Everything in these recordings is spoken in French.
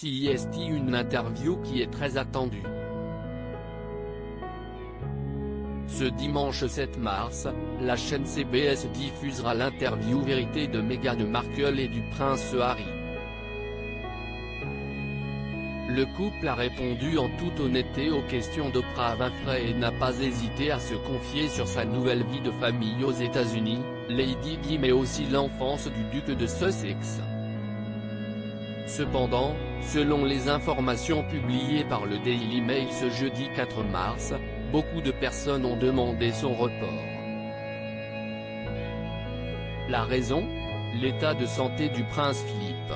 CIST, une interview qui est très attendue. Ce dimanche 7 mars, la chaîne CBS diffusera l'interview vérité de Meghan Markle et du prince Harry. Le couple a répondu en toute honnêteté aux questions d'Oprah Winfrey et n'a pas hésité à se confier sur sa nouvelle vie de famille aux États-Unis, Lady Di mais aussi l'enfance du duc de Sussex. Cependant, selon les informations publiées par le Daily Mail ce jeudi 4 mars, beaucoup de personnes ont demandé son report. La raison ? L'état de santé du prince Philippe.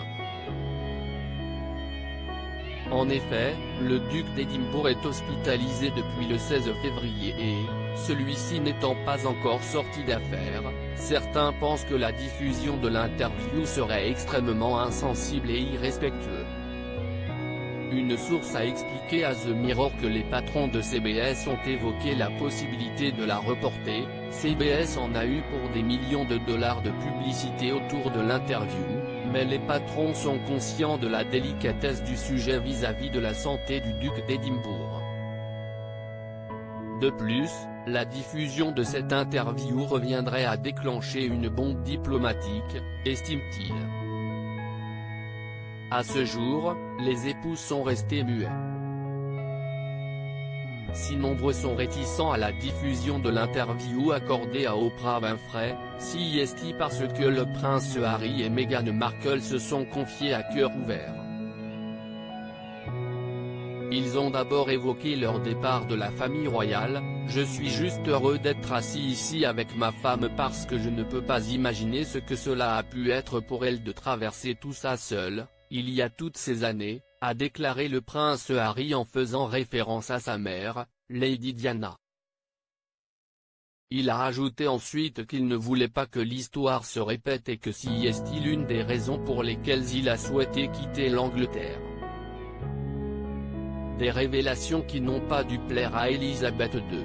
En effet, le duc d'Édimbourg est hospitalisé depuis le 16 février et, celui-ci n'étant pas encore sorti d'affaires, certains pensent que la diffusion de l'interview serait extrêmement insensible et irrespectueux. Une source a expliqué à The Mirror que les patrons de CBS ont évoqué la possibilité de la reporter. CBS en a eu pour des millions de dollars de publicité autour de l'interview, mais les patrons sont conscients de la délicatesse du sujet vis-à-vis de la santé du duc d'Édimbourg. De plus, la diffusion de cette interview reviendrait à déclencher une bombe diplomatique, estime-t-il. À ce jour, les époux sont restés muets. Si nombreux sont réticents à la diffusion de l'interview accordée à Oprah Winfrey, CIST parce que le prince Harry et Meghan Markle se sont confiés à cœur ouvert. Ils ont d'abord évoqué leur départ de la famille royale. « Je suis juste heureux d'être assis ici avec ma femme parce que je ne peux pas imaginer ce que cela a pu être pour elle de traverser tout ça seule, il y a toutes ces années », a déclaré le prince Harry en faisant référence à sa mère, Lady Diana. Il a ajouté ensuite qu'il ne voulait pas que l'histoire se répète et que CIST l'une des raisons pour lesquelles il a souhaité quitter l'Angleterre. Des révélations qui n'ont pas dû plaire à Elisabeth II.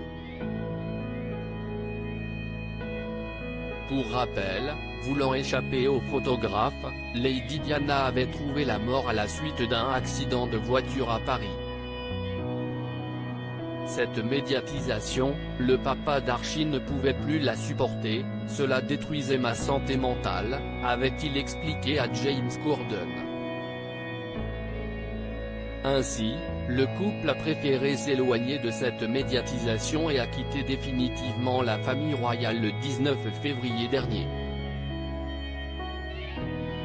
Pour rappel, voulant échapper aux photographes, Lady Diana avait trouvé la mort à la suite d'un accident de voiture à Paris. Cette médiatisation, le papa d'Archie ne pouvait plus la supporter, « Cela détruisait ma santé mentale », avait-il expliqué à James Corden. Ainsi, le couple a préféré s'éloigner de cette médiatisation et a quitté définitivement la famille royale le 19 février dernier.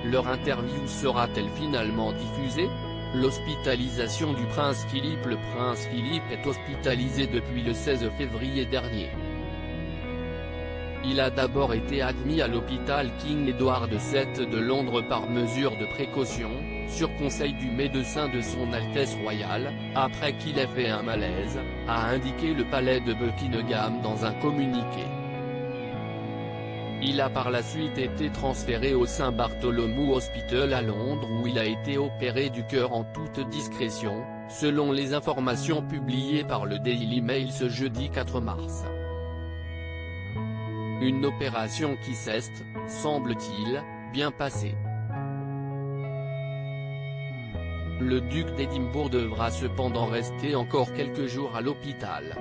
Leur interview sera-t-elle finalement diffusée ? L'hospitalisation du prince Philippe. Le prince Philippe est hospitalisé depuis le 16 février dernier. Il a d'abord été admis à l'hôpital King Edward VII de Londres par mesure de précaution, sur conseil du médecin de son Altesse royale, après qu'il ait fait un malaise, a indiqué le palais de Buckingham dans un communiqué. Il a par la suite été transféré au St Bartholomew Hospital à Londres où il a été opéré du cœur en toute discrétion, selon les informations publiées par le Daily Mail ce jeudi 4 mars. Une opération qui s'est, semble-t-il, bien passée. Le duc d'Édimbourg devra cependant rester encore quelques jours à l'hôpital.